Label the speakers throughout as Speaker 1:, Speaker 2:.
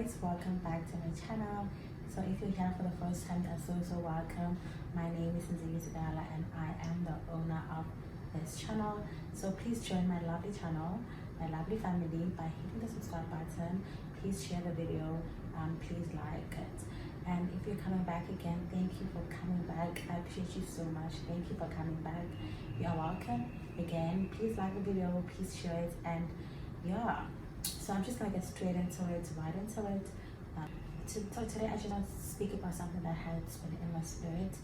Speaker 1: guys, welcome back to my channel. So if you're here for the first time, you're so welcome. My name is Isabella and I am the owner of this channel. So please join my lovely channel, my lovely family, by hitting the subscribe button. Please share the video, please like it. And if you're coming back again, thank you for coming back. I appreciate you so much. Thank you for coming back. You are welcome again. Please like the video, please share it, and yeah. So I'm just gonna get straight into it, right into it. So today I just want to speak about something that has been in my spirit,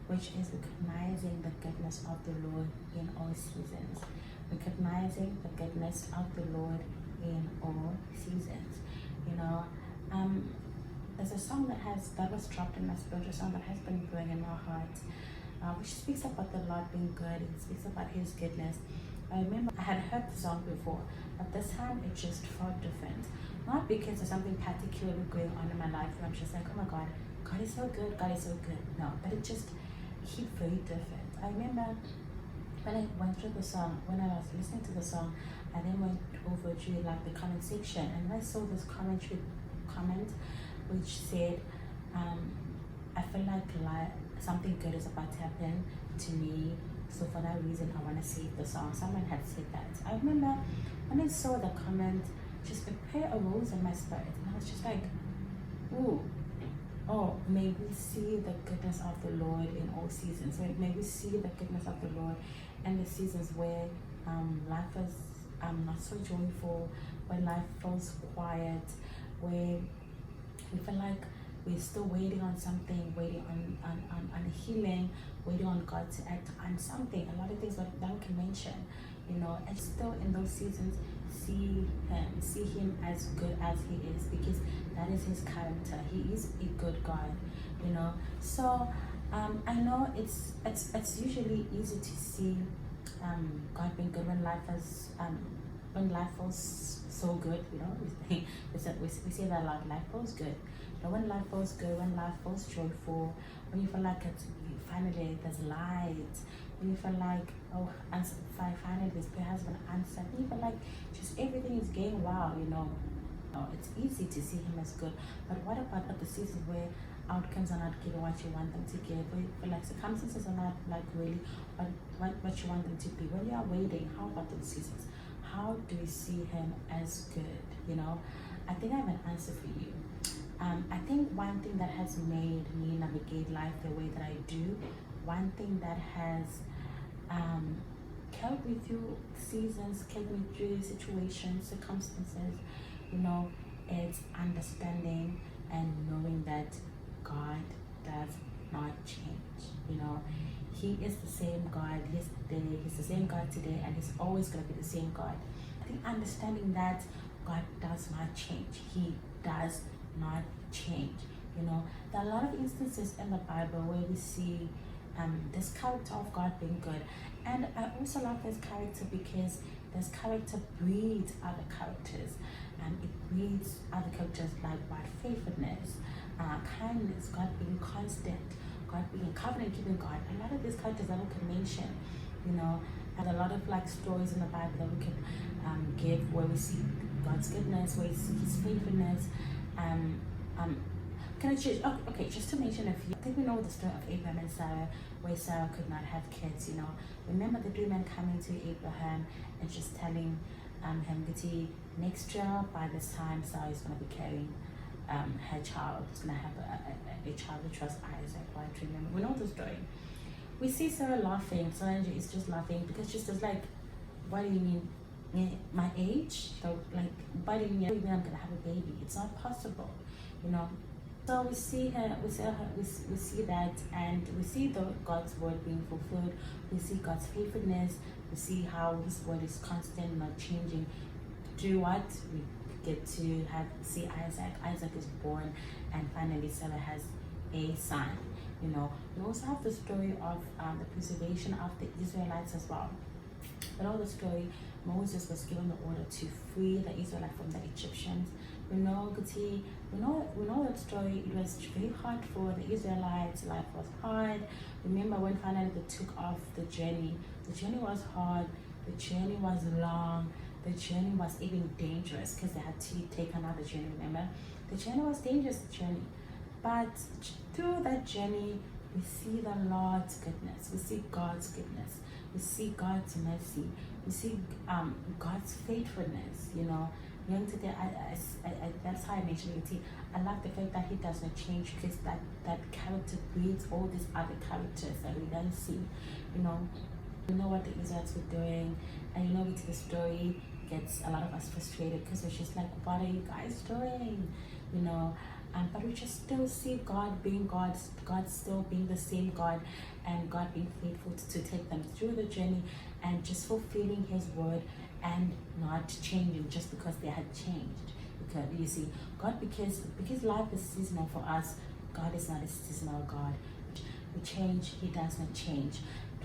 Speaker 1: which is recognizing the goodness of the Lord in all seasons. Recognizing the goodness of the Lord in all seasons. You know, there's a song that was dropped in my spirit, a song that has been growing in my heart, which speaks about the Lord being good. It speaks about His goodness. I remember I had heard the song before, but this time it just felt different. Not because there's something particularly going on in my life where I'm just like, oh my God, God is so good, God is so good. No, but it just hit very different. I remember when I went through the song, when I was listening to the song, I then went over to like the comment section, and I saw this comment which said, I feel like something good is about to happen to me, so for that reason I want to save the song. Someone had said that. I remember when I saw the comment, just a prayer arose in my spirit, and I was just like, ooh, oh, may we see the goodness of the Lord in all seasons. May we see the goodness of the Lord in the seasons where life is not so joyful, where life feels quiet, where we feel like we're still waiting on something, waiting on healing, waiting on God to act on something. A lot of things that we can mention, you know, and still in those seasons see him as good as He is, because that is His character. He is a good God, you know. So I know it's usually easy to see God being good when life feels so good, you know. We say that a lot, life feels good. But when life feels good, when life feels joyful, when you feel like finally there's light, when you feel like, oh, finally this prayer has been answered, when you feel like just everything is going well, you know. It's easy to see Him as good. But what about the seasons where outcomes are not giving what you want them to give, where you feel like circumstances are not like really what you want them to be? When you are waiting, how about those seasons? How do you see Him as good? You know, I think I have an answer for you. I think one thing that has made me navigate life the way that I do, one thing that has carried me through seasons, carried me through situations, circumstances, you know, it's understanding and knowing that God does not change. You know, He is the same God yesterday, He's the same God today, and He's always going to be the same God. I think understanding that God does not change. He does not change. You know, there are a lot of instances in the Bible where we see this character of God being good, and I also love this character because this character breeds other characters, and it breeds other characters like what? Faithfulness, kindness, God being constant, God being covenant keeping God. A lot of these characters that we can mention, you know, and a lot of like stories in the Bible that we can give where we see God's goodness, where we see His faithfulness. Can I choose? Oh, okay, just to mention a few. I think we know the story of Abraham and Sarah, where Sarah could not have kids. You know, remember the three men coming to Abraham and just telling him that next year by this time Sarah is going to be carrying her child. She's going to have a child which was Isaac. Right? Remember, we know the story. We see Sarah laughing. Sarah is just laughing because she's just like, what do you mean? My age? So like, what do you mean I'm going to have a baby? It's not possible, you know. So we see that, and we see God's word being fulfilled. We see God's faithfulness. We see how His word is constant, not changing. Through what we get to see Isaac. Isaac is born, and finally Sarah has a son. You know, we also have the story of the preservation of the Israelites as well. But all the story, Moses was given the order to free the Israelites from the Egyptians. We know that story. It was very hard for the Israelites. Life was hard. Remember when finally they took off the journey. The journey was hard. The journey was long. the journey was even dangerous because they had to take another journey, remember? The journey was dangerous, journey. But through that journey, we see the Lord's goodness. We see God's goodness. We see God's mercy. We see God's faithfulness, you know. Young today, that's how I mentioned it. I love the fact that he does not change, because that character breeds all these other characters that we don't see, you know. We know what the Israelites were doing, and you know, with the story gets a lot of us frustrated because we're just like, what are you guys doing, you know? But we just still see God being God still being the same God, and God being faithful to take them through the journey and just fulfilling his word and not changing just because they had changed. Because you see, God, because life is seasonal for us, God is not a seasonal God. We change, he does not change.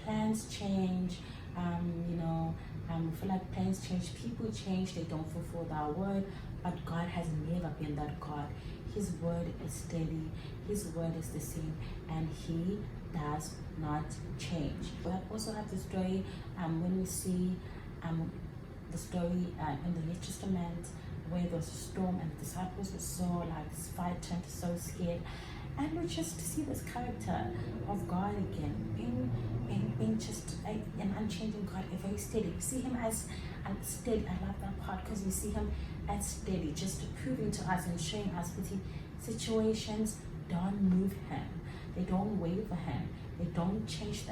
Speaker 1: Plans change, you know, I feel like plans change, people change, they don't fulfill that word, but God has never been that God. His word is steady, his word is the same, and he does not change. We also have the story when we see the story in the New Testament where there was a storm and the disciples were so like frightened, so scared, and we just see this character of God again, being just an unchanging God, a very steady. We see him as steady. I love that part because we see him as steady, just proving to us and showing us that situations don't move him, they don't waver him, they don't change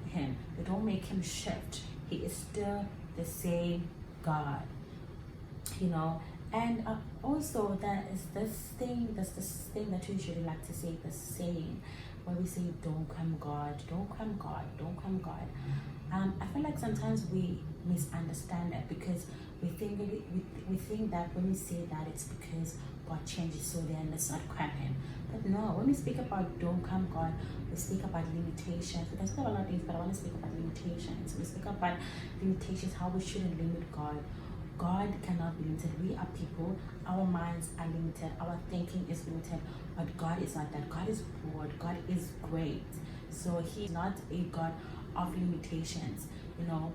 Speaker 1: him, they don't make him shift. He is still the same God, you know. And also there is this thing that we usually like to say, the saying where we say, don't cram God, don't cram God, don't cram God. I feel like sometimes we misunderstand that, because we think that when we say that, it's because God changes, so then let's not cram him. But no, when we speak about don't cram God, we speak about limitations. We can speak about a lot of things, but I want to speak about limitations. We speak about limitations, how we shouldn't limit God. God cannot be limited. We are people, our minds are limited, our thinking is limited, but God is not that. God is broad, God is great. So he's not a God of limitations, you know.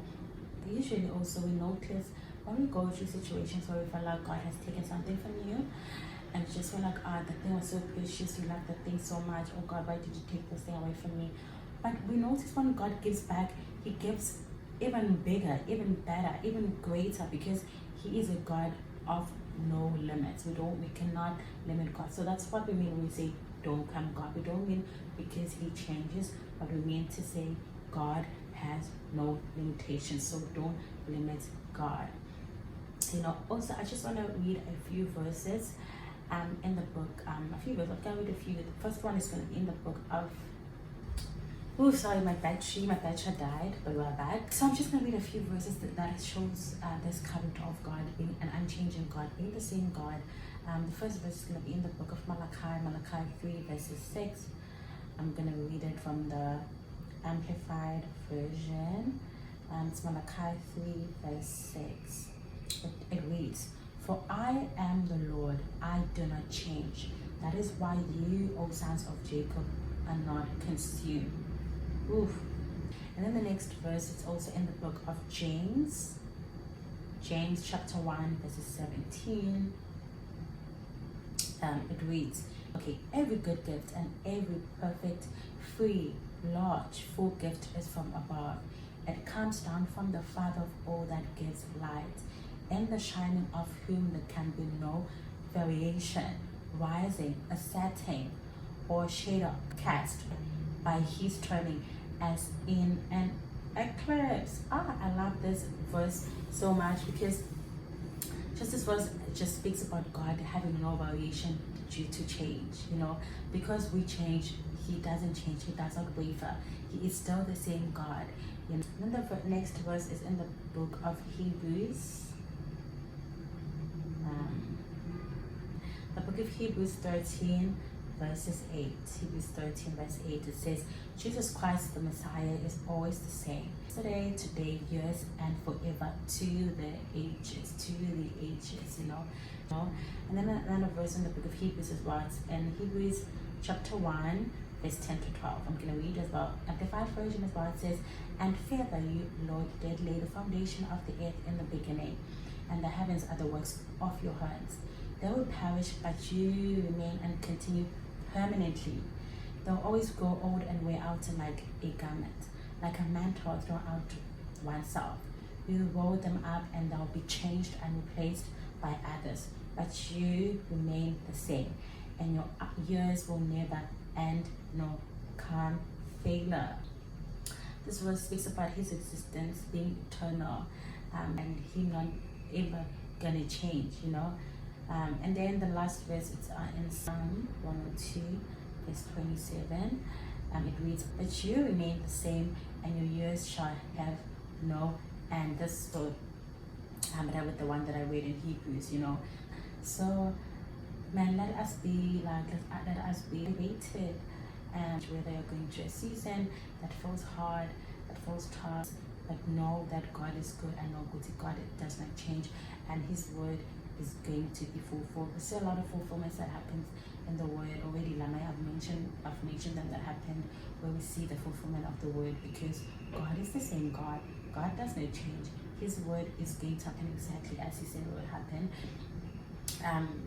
Speaker 1: Usually also we notice when we go through situations where we feel like God has taken something from you, and you just feel like, the thing was so precious, you love the thing so much, oh God, why did you take this thing away from me? But we notice when God gives back, he gives even bigger, even better, even greater, because he is a God of no limits. We cannot limit God. So that's what we mean when we say don't cram God. We don't mean because he changes, but we mean to say God has no limitations. So don't limit God. You know, also I just want to read a few verses in the book, a few verses. I'm going to read a few. The first one is going to be in the book of, oh, sorry, my battery died, but we're back. So I'm just going to read a few verses that shows this character of God, being an unchanging God, being the same God. The first verse is going to be in the book of Malachi 3, verses 6. I'm going to read it from the Amplified Version. It's Malachi 3, verse 6. It reads, "For I am the Lord, I do not change. That is why you, O sons of Jacob, are not consumed." Oof. And then the next verse is also in the book of James chapter 1, verses 17. It reads, okay, "Every good gift and every perfect, free, large, full gift is from above. It comes down from the Father of all that gives light, in the shining of whom there can be no variation, rising, a setting, or shade of cast by his turning, as in an eclipse." I love this verse so much, because just this verse just speaks about God having no variation due to change, you know. Because we change, he doesn't change, he does not waver, he is still the same God, you know. And then the next verse is in the book of Hebrews, the book of Hebrews 13, verses 8. Hebrews 13, verse 8. It says, "Jesus Christ the Messiah is always the same, yesterday, today, years, and forever, to the ages, you know." And then another verse in the book of Hebrews as well. It's in Hebrews chapter 1, verse 10 to 12. I'm going to read as well. Amplified Version as well. It says, "And further, you, Lord, did lay the foundation of the earth in the beginning, and the heavens are the works of your hands. They will perish, but you remain and continue permanently. They'll always grow old and wear out like a garment, like a mantle thrown out oneself. You roll them up and they'll be changed and replaced by others, but you remain the same, and your years will never end nor come failure. This verse speaks about his existence being eternal, and he not ever gonna change, you know. And then the last verse, it's in Psalm 102, verse 27. It reads, "But you remain the same, and your years shall have no end." This is with the one that I read in Hebrews, you know. So, man, let us be motivated, and whether you're going through a season that feels hard, that feels tough, but know that God is good, and know good God does not change, and His word is going to be fulfilled. We see a lot of fulfillments that happens in the word already. I've mentioned them that happened where we see the fulfillment of the word, because God is the same God. God does not change. His word is going to happen exactly as He said it would happen.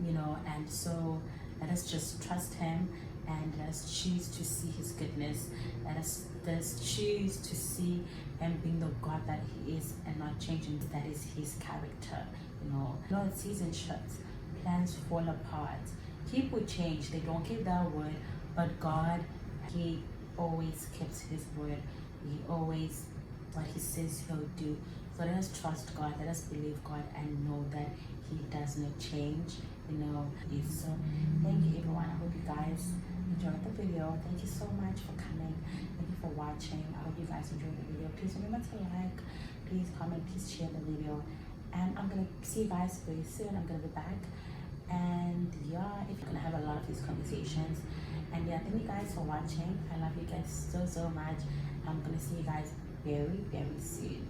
Speaker 1: You know, and so let us just trust Him, and let us choose to see His goodness. Let us choose to see Him being the God that He is, and not changing. That is His character. You know, Lord, season shifts, plans fall apart, people change, they don't keep their word, but God, He always keeps His word. He always, what He says He'll do. So let us trust God, let us believe God, and know that He does not change, you know. So thank you everyone. I hope you guys enjoyed the video. Thank you so much for coming. Thank you for watching. I hope you guys enjoyed the video. Please remember to like, please comment, please share the video. And I'm gonna see you guys very soon. I'm gonna be back, and yeah, if you're gonna have a lot of these conversations. And yeah, thank you guys for watching. I love you guys so much. I'm gonna see you guys very soon.